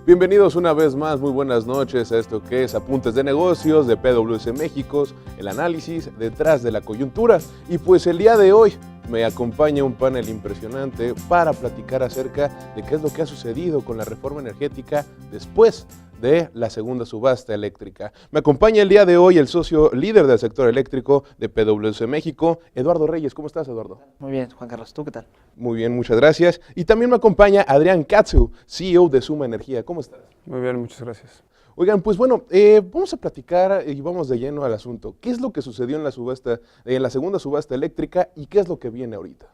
Bienvenidos una vez más, muy buenas noches a esto que es Apuntes de Negocios de PwC México, el análisis detrás de la coyuntura. Y pues el día de hoy me acompaña un panel impresionante para platicar acerca de qué es lo que ha sucedido con la reforma energética después de la segunda subasta eléctrica. Me acompaña el día de hoy el socio líder del sector eléctrico de PwC México, Eduardo Reyes. ¿Cómo estás, Eduardo? Muy bien, Juan Carlos. ¿Tú qué tal? Muy bien, muchas gracias. Y también me acompaña Adrián Katsu, CEO de Suma Energía. ¿Cómo estás? Muy bien, muchas gracias. Oigan, pues bueno, vamos a platicar y vamos de lleno al asunto. ¿Qué es lo que sucedió en la subasta, en la segunda subasta eléctrica y qué es lo que viene ahorita?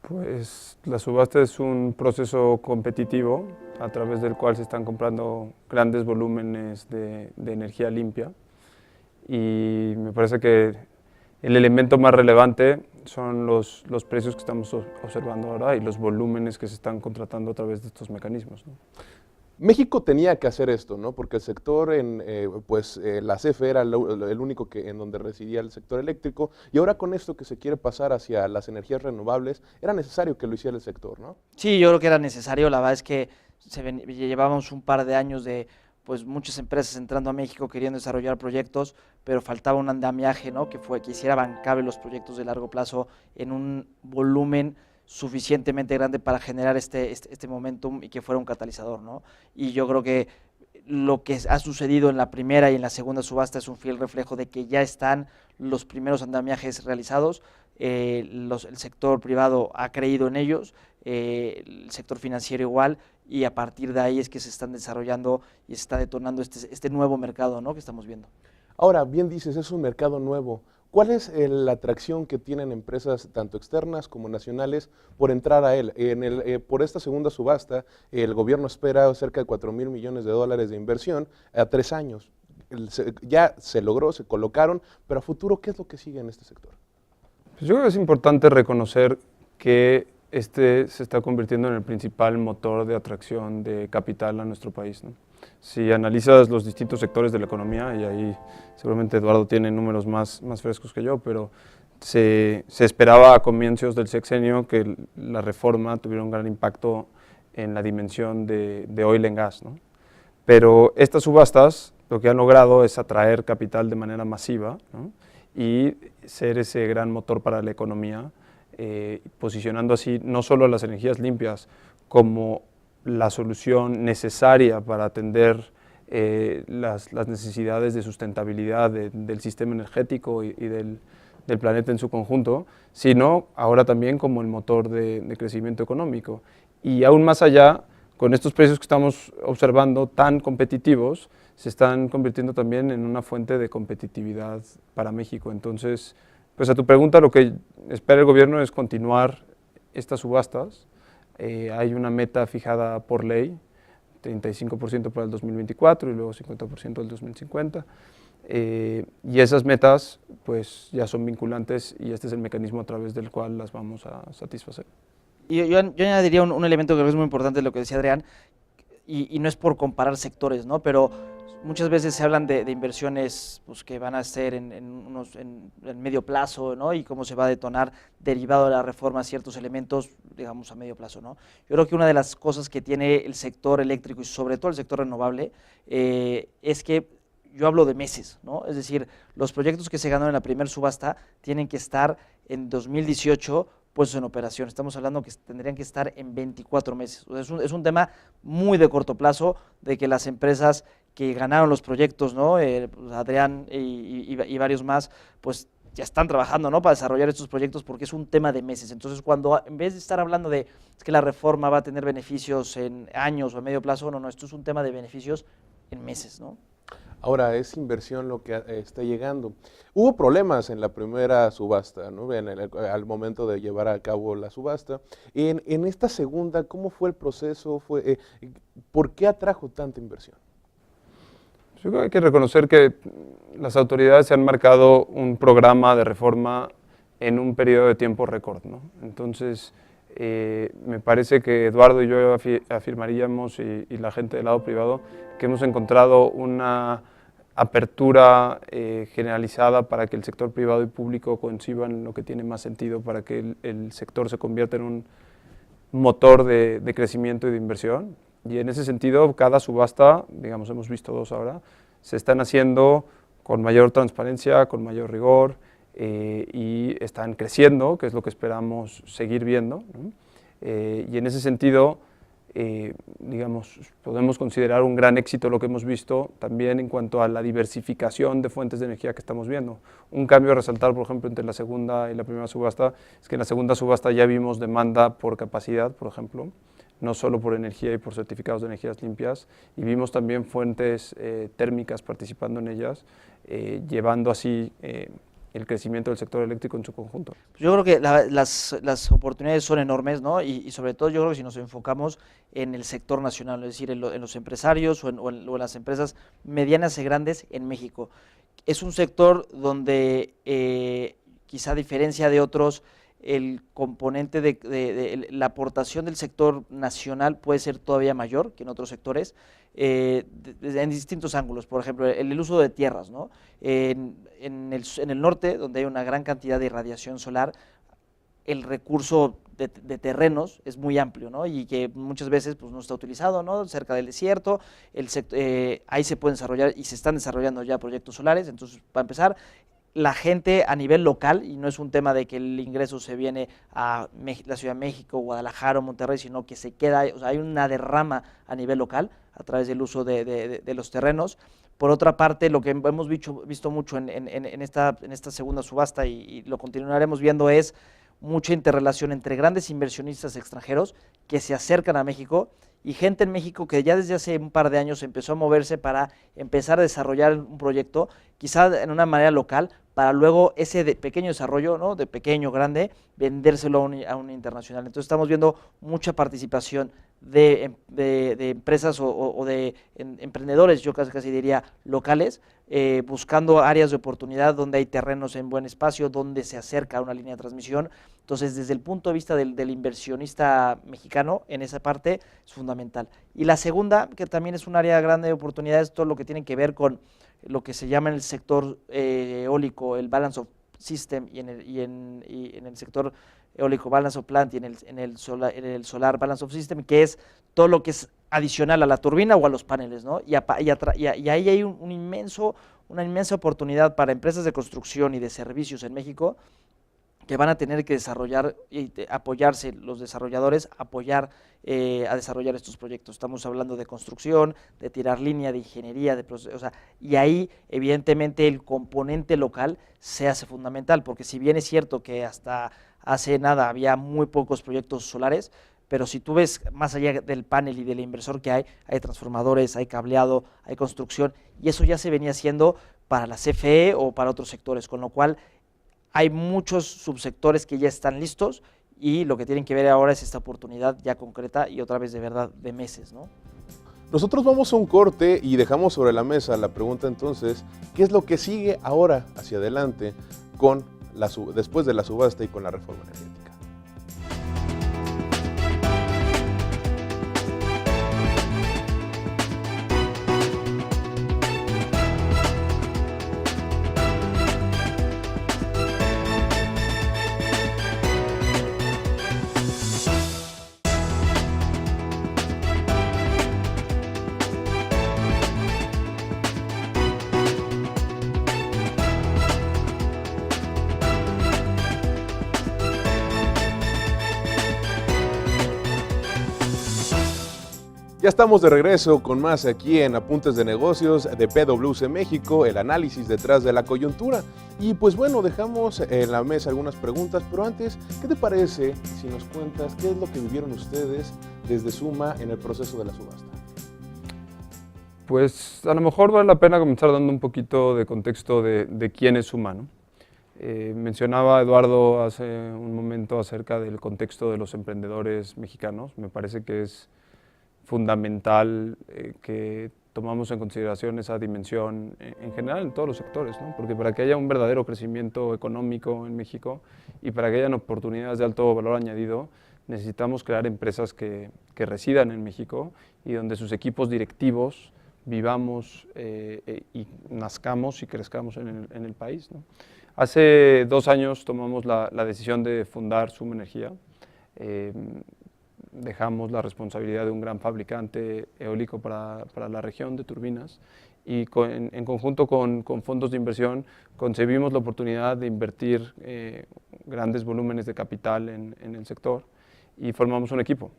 Pues la subasta es un proceso competitivo a través del cual se están comprando grandes volúmenes de energía limpia y me parece que el elemento más relevante son los precios que estamos observando ahora y los volúmenes que se están contratando a través de estos mecanismos, ¿no? México tenía que hacer esto, ¿no? Porque el sector, la CFE era el único en donde residía el sector eléctrico, y ahora con esto que se quiere pasar hacia las energías renovables, era necesario que lo hiciera el sector, ¿no? Sí, yo creo que era necesario. La verdad es que llevábamos un par de años de muchas empresas entrando a México queriendo desarrollar proyectos, pero faltaba un andamiaje, ¿no? Que hiciera bancable los proyectos de largo plazo en un volumen suficientemente grande para generar este momentum y que fuera un catalizador, ¿no? Y yo creo que lo que ha sucedido en la primera y en la segunda subasta es un fiel reflejo de que ya están los primeros andamiajes realizados, el sector privado ha creído en ellos, el sector financiero igual, y a partir de ahí es que se están desarrollando y se está detonando este nuevo mercado, ¿no?, que estamos viendo. Ahora, bien dices, es un mercado nuevo. ¿Cuál es la atracción que tienen empresas tanto externas como nacionales por entrar a él? Por esta segunda subasta, el gobierno espera cerca de 4,000 millones de dólares de inversión a 3 años. Ya se logró, se colocaron, pero a futuro, ¿qué es lo que sigue en este sector? Pues yo creo que es importante reconocer que se está convirtiendo en el principal motor de atracción de capital a nuestro país, ¿no? Si analizas los distintos sectores de la economía, y ahí seguramente Eduardo tiene números más frescos que yo, pero se esperaba a comienzos del sexenio que la reforma tuviera un gran impacto en la dimensión de oil and gas, ¿no? Pero estas subastas lo que han logrado es atraer capital de manera masiva, ¿no?, y ser ese gran motor para la economía, posicionando así no solo las energías limpias como la solución necesaria para atender las necesidades de sustentabilidad del sistema energético y del planeta en su conjunto, sino ahora también como el motor de crecimiento económico. Y aún más allá, con estos precios que estamos observando tan competitivos, se están convirtiendo también en una fuente de competitividad para México. Entonces, pues a tu pregunta, lo que espera el gobierno es continuar estas subastas. Hay una meta fijada por ley, 35% para el 2024 y luego 50% el 2050. Y esas metas pues ya son vinculantes y este es el mecanismo a través del cual las vamos a satisfacer. Y yo añadiría un elemento que creo que es muy importante, lo que decía Adrián, y no es por comparar sectores, ¿no?, pero muchas veces se hablan de inversiones pues, que van a ser en medio plazo, ¿no?, y cómo se va a detonar derivado de la reforma ciertos elementos, digamos, a medio plazo, ¿no? Yo creo que una de las cosas que tiene el sector eléctrico y sobre todo el sector renovable es que yo hablo de meses, ¿no? Es decir, los proyectos que se ganaron en la primera subasta tienen que estar en 2018 puestos en operación. Estamos hablando que tendrían que estar en 24 meses. O sea, es un tema muy de corto plazo, de que las empresas que ganaron los proyectos, ¿no?, Adrián y varios más, pues ya están trabajando, ¿no?, para desarrollar estos proyectos porque es un tema de meses. Entonces, cuando en vez de estar hablando de que la reforma va a tener beneficios en años o a medio plazo, no, esto es un tema de beneficios en meses, ¿no? Ahora, es inversión lo que está llegando. Hubo problemas en la primera subasta, ¿no?, al momento de llevar a cabo la subasta. En esta segunda, ¿cómo fue el proceso? ¿Por qué atrajo tanta inversión? Yo creo que hay que reconocer que las autoridades se han marcado un programa de reforma en un periodo de tiempo récord, ¿no? Entonces, me parece que Eduardo y yo afirmaríamos, y la gente del lado privado, que hemos encontrado una apertura generalizada para que el sector privado y público coincidan lo que tiene más sentido para que el sector se convierta en un motor de crecimiento y de inversión. Y en ese sentido, cada subasta, digamos, hemos visto 2 ahora, se están haciendo con mayor transparencia, con mayor rigor, y están creciendo, que es lo que esperamos seguir viendo, ¿no? Y en ese sentido, digamos, podemos considerar un gran éxito lo que hemos visto también en cuanto a la diversificación de fuentes de energía que estamos viendo. Un cambio a resaltar, por ejemplo, entre la segunda y la primera subasta, es que en la segunda subasta ya vimos demanda por capacidad, por ejemplo, no solo por energía y por certificados de energías limpias, y vimos también fuentes térmicas participando en ellas, llevando así el crecimiento del sector eléctrico en su conjunto. Yo creo que las oportunidades son enormes, ¿no? Y sobre todo yo creo que si nos enfocamos en el sector nacional, es decir, en los empresarios o en las empresas medianas y grandes en México. Es un sector donde quizá a diferencia de otros, el componente de la aportación del sector nacional puede ser todavía mayor que en otros sectores, en distintos ángulos. Por ejemplo, el uso de tierras, ¿no? En el norte, donde hay una gran cantidad de irradiación solar, el recurso de terrenos es muy amplio, ¿no? Y que muchas veces pues, no está utilizado, ¿no? Cerca del desierto, ahí se pueden desarrollar y se están desarrollando ya proyectos solares. Entonces, para empezar, la gente a nivel local, y no es un tema de que el ingreso se viene a la Ciudad de México, Guadalajara o Monterrey, sino que se queda, o sea, hay una derrama a nivel local a través del uso de los terrenos. Por otra parte, lo que hemos visto mucho en esta segunda subasta y lo continuaremos viendo es mucha interrelación entre grandes inversionistas extranjeros que se acercan a México y gente en México que ya desde hace un par de años empezó a moverse para empezar a desarrollar un proyecto, quizá en una manera local, para luego ese pequeño desarrollo, ¿no? De pequeño, grande, vendérselo a un internacional. Entonces estamos viendo mucha participación de empresas o de emprendedores, yo casi diría locales, buscando áreas de oportunidad donde hay terrenos en buen espacio, donde se acerca a una línea de transmisión. Entonces, desde el punto de vista del inversionista mexicano, en esa parte es fundamental. Y la segunda, que también es un área grande de oportunidades, todo lo que tiene que ver con lo que se llama en el sector eólico el balance of system y en el sector eólico balance of plant y en el solar balance of system, que es todo lo que es adicional a la turbina o a los paneles, ¿no? Y ahí hay una inmensa oportunidad para empresas de construcción y de servicios en México que van a tener que desarrollar y apoyarse los desarrolladores, a desarrollar estos proyectos. Estamos hablando de construcción, de tirar línea, de ingeniería, de procesos, o sea, y ahí evidentemente el componente local se hace fundamental, porque si bien es cierto que hasta hace nada había muy pocos proyectos solares, pero si tú ves más allá del panel y del inversor que hay transformadores, hay cableado, hay construcción, y eso ya se venía haciendo para la CFE o para otros sectores, con lo cual hay muchos subsectores que ya están listos y lo que tienen que ver ahora es esta oportunidad ya concreta y otra vez de verdad de meses, ¿no? Nosotros vamos a un corte y dejamos sobre la mesa la pregunta entonces, ¿qué es lo que sigue ahora hacia adelante después de la subasta y con la reforma energética? Ya estamos de regreso con más aquí en Apuntes de Negocios de PwC México, el análisis detrás de la coyuntura. Y pues bueno, dejamos en la mesa algunas preguntas, pero antes, ¿qué te parece si nos cuentas qué es lo que vivieron ustedes desde Suma en el proceso de la subasta? Pues a lo mejor vale la pena comenzar dando un poquito de contexto de quién es Suma, ¿no? Mencionaba Eduardo hace un momento acerca del contexto de los emprendedores mexicanos. Me parece que es fundamental que tomamos en consideración esa dimensión en general en todos los sectores, ¿no? Porque para que haya un verdadero crecimiento económico en México y para que hayan oportunidades de alto valor añadido, necesitamos crear empresas que residan en México y donde sus equipos directivos vivamos y nazcamos y crezcamos en el país, ¿no? Hace 2 años tomamos la decisión de fundar Suma Energía. dejamos la responsabilidad de un gran fabricante eólico para la región de turbinas y en conjunto con fondos de inversión concebimos la oportunidad de invertir grandes volúmenes de capital en el sector y formamos un equipo.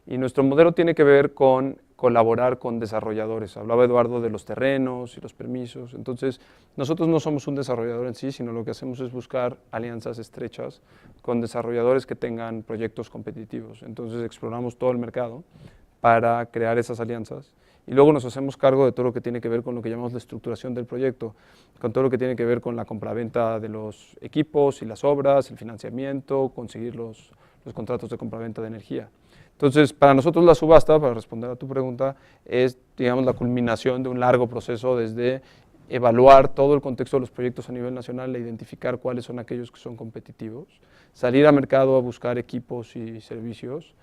Y nuestro modelo tiene que ver con colaborar con desarrolladores. Hablaba Eduardo de los terrenos y los permisos. Entonces, nosotros no somos un desarrollador en sí, sino lo que hacemos es buscar alianzas estrechas con desarrolladores que tengan proyectos competitivos. Entonces, exploramos todo el mercado para crear esas alianzas y luego nos hacemos cargo de todo lo que tiene que ver con lo que llamamos la estructuración del proyecto, con todo lo que tiene que ver con la compraventa de los equipos y las obras, el financiamiento, conseguir los contratos de compraventa de energía. Entonces, para nosotros la subasta, para responder a tu pregunta, es, digamos, la culminación de un largo proceso desde evaluar todo el contexto de los proyectos a nivel nacional e identificar cuáles son aquellos que son competitivos, salir al mercado a buscar equipos y servicios,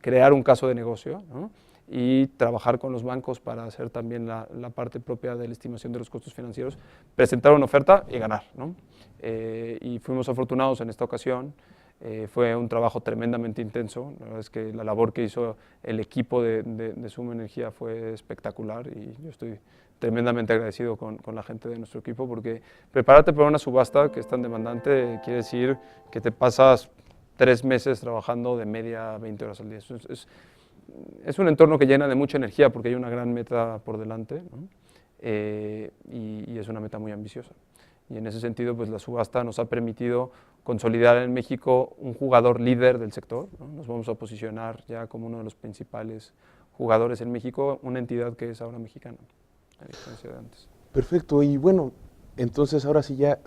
crear un caso de negocio, ¿no? Y trabajar con los bancos para hacer también la parte propia de la estimación de los costos financieros, presentar una oferta y ganar, ¿no? Y fuimos afortunados en esta ocasión. Fue un trabajo tremendamente intenso. La verdad es que la labor que hizo el equipo de Suma Energía fue espectacular y yo estoy tremendamente agradecido con la gente de nuestro equipo, porque prepararte para una subasta que es tan demandante quiere decir que te pasas 3 meses trabajando de media 20 horas al día. Es un entorno que llena de mucha energía porque hay una gran meta por delante, ¿no? Y es una meta muy ambiciosa. Y en ese sentido, pues la subasta nos ha permitido consolidar en México un jugador líder del sector, ¿no? Nos vamos a posicionar ya como uno de los principales jugadores en México, una entidad que es ahora mexicana, a diferencia de antes. Perfecto, y bueno, entonces ahora sí ya,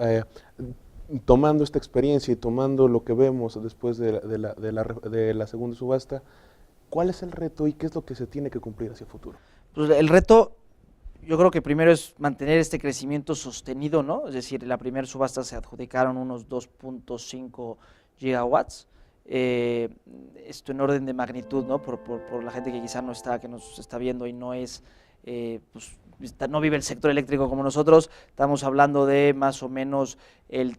tomando esta experiencia y tomando lo que vemos después de la segunda subasta, ¿cuál es el reto y qué es lo que se tiene que cumplir hacia el futuro? Pues el reto, yo creo que primero es mantener este crecimiento sostenido, ¿no? Es decir, la primera subasta se adjudicaron unos 2.5 gigawatts, esto en orden de magnitud, ¿no? Por la gente que quizá no está, que nos está viendo y no es, pues, no vive el sector eléctrico como nosotros, estamos hablando de más o menos el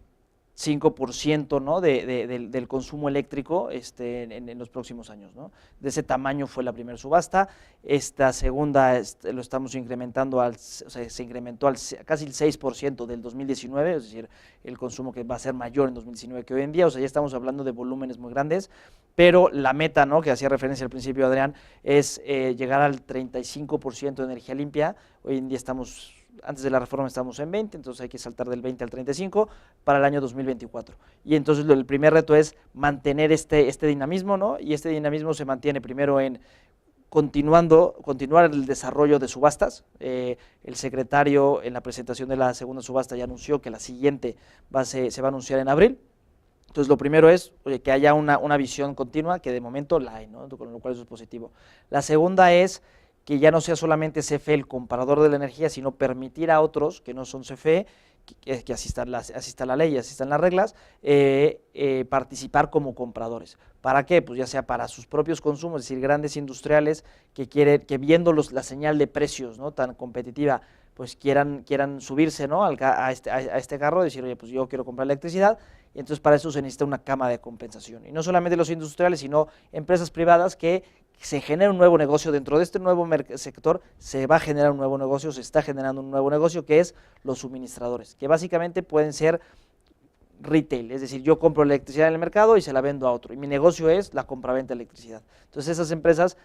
5%, ¿no? del consumo eléctrico en los próximos años, ¿no? De ese tamaño fue la primera subasta. Esta segunda lo estamos incrementando, o sea, se incrementó al casi el 6% del 2019, es decir, el consumo que va a ser mayor en 2019 que hoy en día, o sea, ya estamos hablando de volúmenes muy grandes, pero la meta, ¿no? Que hacía referencia al principio Adrián, es llegar al 35% de energía limpia. Hoy en día estamos, antes de la reforma estamos en 20, entonces hay que saltar del 20 al 35 para el año 2024. Y entonces el primer reto es mantener este dinamismo, ¿no? Y este dinamismo se mantiene primero en continuar el desarrollo de subastas. El secretario en la presentación de la segunda subasta ya anunció que la siguiente se va a anunciar en abril. Entonces lo primero es, oye, que haya una visión continua, que de momento la hay, ¿no? Con lo cual eso es positivo. La segunda es que ya no sea solamente CFE el comprador de la energía, sino permitir a otros que no son CFE, que así está la ley, así están las reglas, participar como compradores. ¿Para qué? Pues ya sea para sus propios consumos, es decir, grandes industriales que viendo la señal de precios, ¿no? Tan competitiva, pues quieran subirse, ¿no? a este carro, decir, oye, pues yo quiero comprar electricidad, y entonces para eso se necesita una cama de compensación. Y no solamente los industriales, sino empresas privadas que se genera un nuevo negocio dentro de este nuevo sector, se va a generar un nuevo negocio, se está generando un nuevo negocio que es los suministradores, que básicamente pueden ser retail, es decir, yo compro electricidad en el mercado y se la vendo a otro, y mi negocio es la compraventa de electricidad. Entonces esas empresas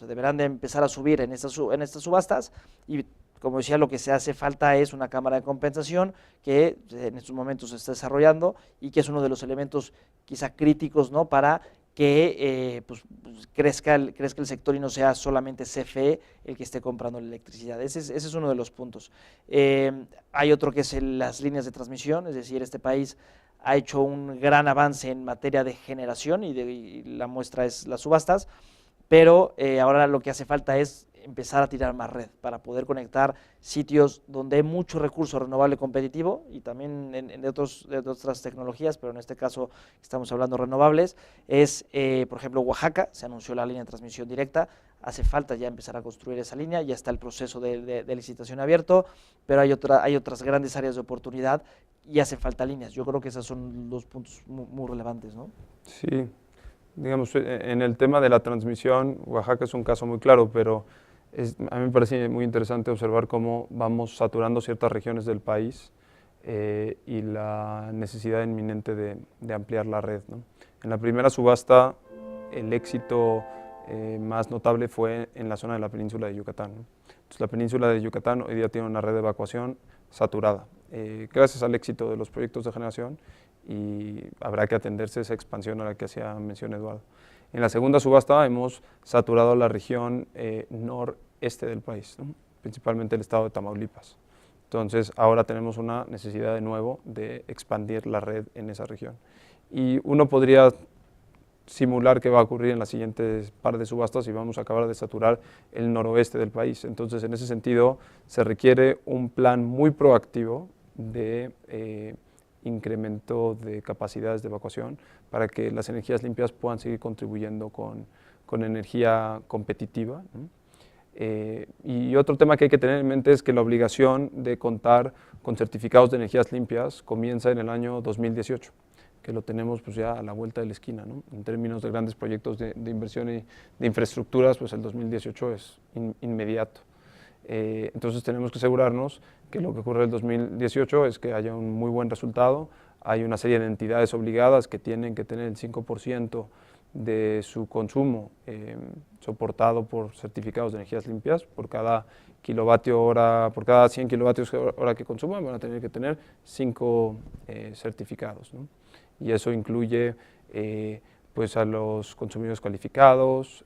deberán de empezar a subir en estas subastas, y como decía, lo que se hace falta es una cámara de compensación que en estos momentos se está desarrollando y que es uno de los elementos quizá críticos, ¿no? Para que pues crezca el sector y no sea solamente CFE el que esté comprando la electricidad. Ese es uno de los puntos. Hay otro que es las líneas de transmisión, es decir, este país ha hecho un gran avance en materia de generación y la muestra es las subastas, pero ahora lo que hace falta es empezar a tirar más red para poder conectar sitios donde hay mucho recurso renovable competitivo y también de otras tecnologías, pero en este caso estamos hablando renovables. Por ejemplo, Oaxaca, se anunció la línea de transmisión directa, hace falta ya empezar a construir esa línea, ya está el proceso de licitación abierto, pero hay otras grandes áreas de oportunidad y hace falta líneas. Yo creo que esos son los puntos muy relevantes, ¿no? Sí. Digamos, en el tema de la transmisión, Oaxaca es un caso muy claro, pero a mí me parece muy interesante observar cómo vamos saturando ciertas regiones del país y la necesidad inminente de ampliar la red, ¿no? En la primera subasta, el éxito más notable fue en la zona de la península de Yucatán, ¿no? Entonces, la península de Yucatán hoy día tiene una red de evacuación saturada, gracias al éxito de los proyectos de generación, y habrá que atenderse esa expansión a la que hacía mención Eduardo. En la segunda subasta hemos saturado la región noreste del país, ¿no? Principalmente el estado de Tamaulipas. Entonces, ahora tenemos una necesidad de nuevo de expandir la red en esa región. Y uno podría simular qué va a ocurrir en las siguientes par de subastas y vamos a acabar de saturar el noroeste del país. Entonces, en ese sentido, se requiere un plan muy proactivo de incremento de capacidades de evacuación para que las energías limpias puedan seguir contribuyendo con energía competitiva, ¿no? Y otro tema que hay que tener en mente es que la obligación de contar con certificados de energías limpias comienza en el año 2018, que lo tenemos pues ya a la vuelta de la esquina, ¿no? En términos de grandes proyectos de inversión y de infraestructuras, pues el 2018 es inmediato. Entonces tenemos que asegurarnos que lo que ocurre en el 2018 es que haya un muy buen resultado. Hay una serie de entidades obligadas que tienen que tener el 5% de su consumo soportado por certificados de energías limpias. Por cada kilovatio hora, por cada 100 kilovatios hora que consuman, van a tener que tener 5 certificados, ¿no? Y eso incluye pues a los consumidores calificados,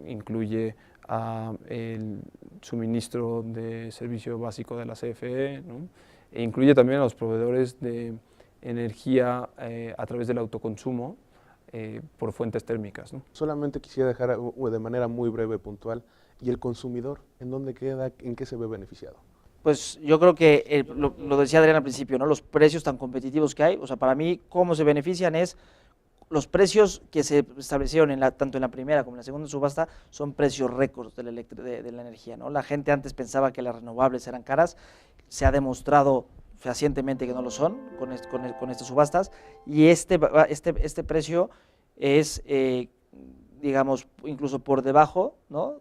incluye a el suministro de servicio básico de la CFE, ¿no? E incluye también a los proveedores de energía a través del autoconsumo por fuentes térmicas, ¿no? Solamente quisiera dejar de manera muy breve, puntual, ¿y el consumidor en dónde queda, en qué se ve beneficiado? Pues yo creo que lo decía Adrián al principio, ¿no? Los precios tan competitivos que hay, o sea, para mí, cómo se benefician es los precios que se establecieron tanto en la primera como en la segunda subasta son precios récords de la energía, ¿no? La gente antes pensaba que las renovables eran caras, se ha demostrado fehacientemente que no lo son con estas subastas, y este precio es, digamos, incluso por debajo, ¿no?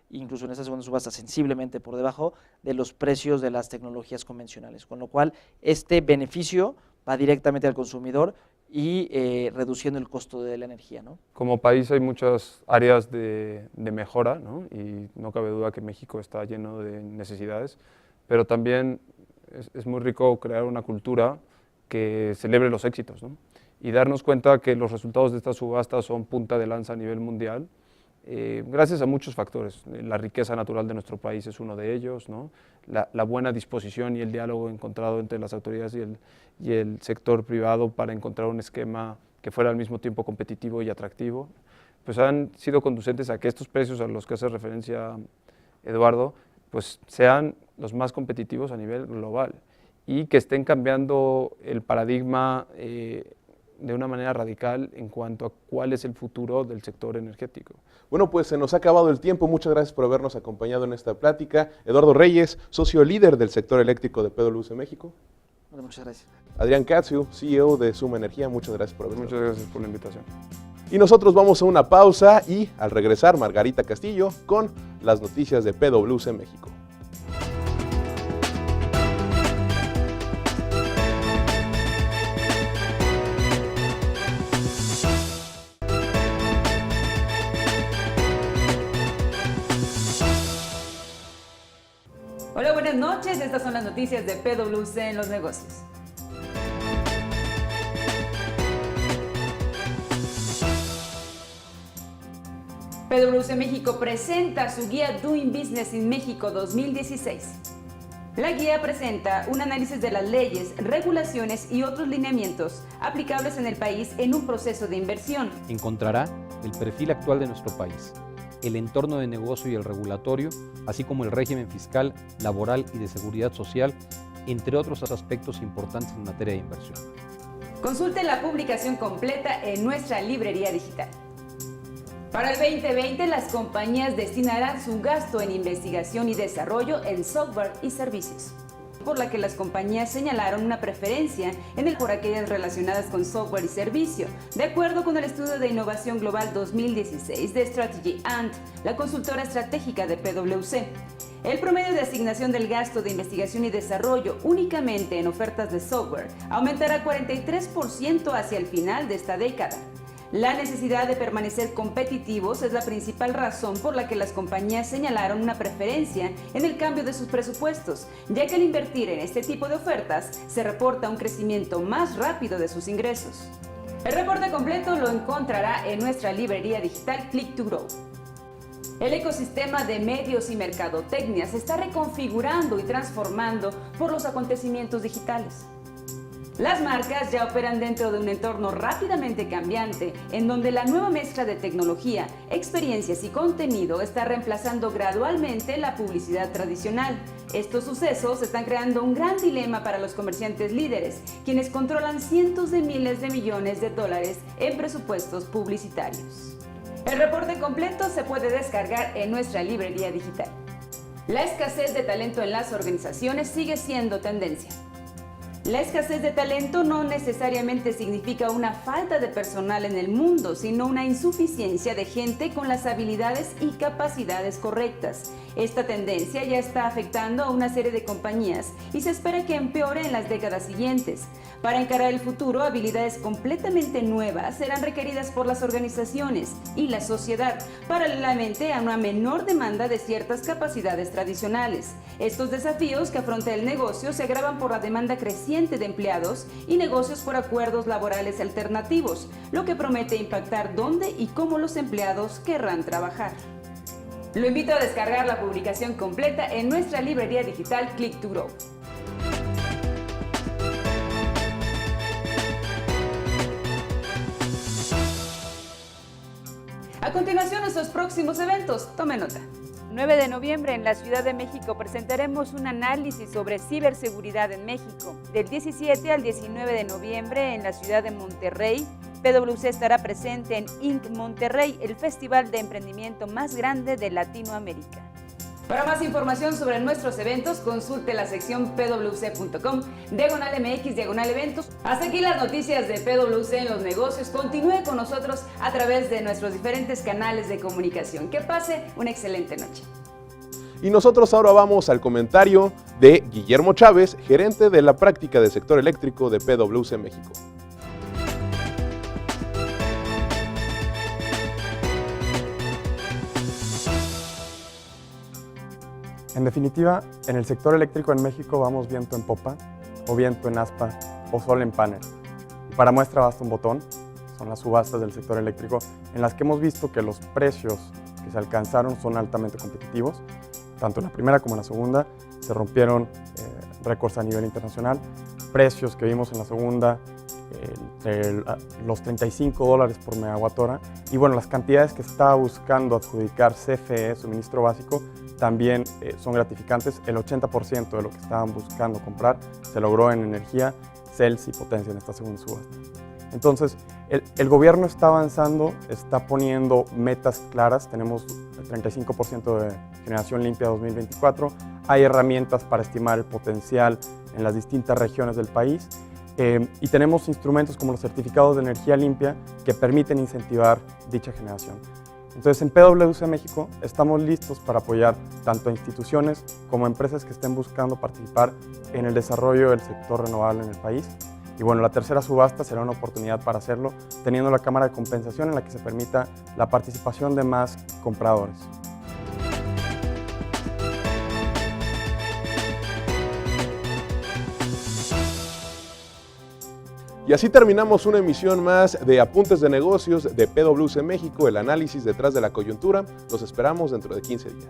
Incluso en esta segunda subasta sensiblemente por debajo de los precios de las tecnologías convencionales, con lo cual este beneficio va directamente al consumidor y reduciendo el costo de la energía, ¿no? Como país hay muchas áreas de mejora, ¿no? Y no cabe duda que México está lleno de necesidades, pero también es muy rico crear una cultura que celebre los éxitos, ¿no? Y darnos cuenta que los resultados de estas subastas son punta de lanza a nivel mundial, gracias a muchos factores. La riqueza natural de nuestro país es uno de ellos, ¿no? La buena disposición y el diálogo encontrado entre las autoridades y el sector privado para encontrar un esquema que fuera al mismo tiempo competitivo y atractivo, pues han sido conducentes a que estos precios a los que hace referencia Eduardo, pues sean los más competitivos a nivel global y que estén cambiando el paradigma de una manera radical en cuanto a cuál es el futuro del sector energético. Bueno, pues se nos ha acabado el tiempo. Muchas gracias por habernos acompañado en esta plática. Eduardo Reyes, socio líder del sector eléctrico de PwC México. Bueno, muchas gracias. Adrián Katziu, CEO de Suma Energía, muchas gracias por habernos. Muchas gracias por la invitación. Y nosotros vamos a una pausa y al regresar Margarita Castillo con las noticias de PwC México. Hola, buenas noches. Estas son las noticias de PwC en los negocios. PwC México presenta su guía Doing Business in México 2016. La guía presenta un análisis de las leyes, regulaciones y otros lineamientos aplicables en el país en un proceso de inversión. Encontrará el perfil actual de nuestro país, el entorno de negocio y el regulatorio, así como el régimen fiscal, laboral y de seguridad social, entre otros aspectos importantes en materia de inversión. Consulte la publicación completa en nuestra librería digital. Para el 2020, las compañías destinarán su gasto en investigación y desarrollo en software y servicios. por la que las compañías señalaron una preferencia por aquellas relacionadas con software y servicio, de acuerdo con el estudio de innovación global 2016 de Strategy & la consultora estratégica de PwC. El promedio de asignación del gasto de investigación y desarrollo únicamente en ofertas de software aumentará 43% hacia el final de esta década. La necesidad de permanecer competitivos es la principal razón por la que las compañías señalaron una preferencia en el cambio de sus presupuestos, ya que al invertir en este tipo de ofertas se reporta un crecimiento más rápido de sus ingresos. El reporte completo lo encontrará en nuestra librería digital Click2Grow. El ecosistema de medios y mercadotecnia se está reconfigurando y transformando por los acontecimientos digitales. Las marcas ya operan dentro de un entorno rápidamente cambiante, en donde la nueva mezcla de tecnología, experiencias y contenido está reemplazando gradualmente la publicidad tradicional. Estos sucesos están creando un gran dilema para los comerciantes líderes, quienes controlan cientos de miles de millones de dólares en presupuestos publicitarios. El reporte completo se puede descargar en nuestra librería digital. La escasez de talento en las organizaciones sigue siendo tendencia. La escasez de talento no necesariamente significa una falta de personal en el mundo, sino una insuficiencia de gente con las habilidades y capacidades correctas. Esta tendencia ya está afectando a una serie de compañías y se espera que empeore en las décadas siguientes. Para encarar el futuro, habilidades completamente nuevas serán requeridas por las organizaciones y la sociedad, paralelamente a una menor demanda de ciertas capacidades tradicionales. Estos desafíos que afronta el negocio se agravan por la demanda creciente de empleados y negocios por acuerdos laborales alternativos, lo que promete impactar dónde y cómo los empleados querrán trabajar. Lo invito a descargar la publicación completa en nuestra librería digital Click2Grow. A continuación, nuestros próximos eventos. Tome nota. 9 de noviembre en la Ciudad de México presentaremos un análisis sobre ciberseguridad en México. Del 17 al 19 de noviembre en la ciudad de Monterrey, PwC estará presente en Inc. Monterrey, el festival de emprendimiento más grande de Latinoamérica. Para más información sobre nuestros eventos, consulte la sección pwc.com/MX/eventos. Hasta aquí las noticias de PwC en los negocios. Continúe con nosotros a través de nuestros diferentes canales de comunicación. Que pase una excelente noche. Y nosotros ahora vamos al comentario de Guillermo Chávez, gerente de la práctica de sector eléctrico de PwC México. En definitiva, en el sector eléctrico en México vamos viento en popa, o viento en aspa, o sol en panel. Y para muestra basta un botón, son las subastas del sector eléctrico, en las que hemos visto que los precios que se alcanzaron son altamente competitivos. Tanto en la primera como en la segunda se rompieron récords a nivel internacional. Precios que vimos en la segunda entre los $35 por megawatt hora. Y bueno, las cantidades que estaba buscando adjudicar CFE, suministro básico, también son gratificantes. El 80% de lo que estaban buscando comprar se logró en energía, Celsi y potencia en esta segunda subasta. Entonces, el gobierno está avanzando, está poniendo metas claras. Tenemos el 35% de generación limpia 2024. Hay herramientas para estimar el potencial en las distintas regiones del país. Y tenemos instrumentos como los certificados de energía limpia que permiten incentivar dicha generación. Entonces, en PwC México estamos listos para apoyar tanto a instituciones como a empresas que estén buscando participar en el desarrollo del sector renovable en el país. Y bueno, la tercera subasta será una oportunidad para hacerlo, teniendo la cámara de compensación en la que se permita la participación de más compradores. Y así terminamos una emisión más de Apuntes de Negocios de PwC México, el análisis detrás de la coyuntura. Los esperamos dentro de 15 días.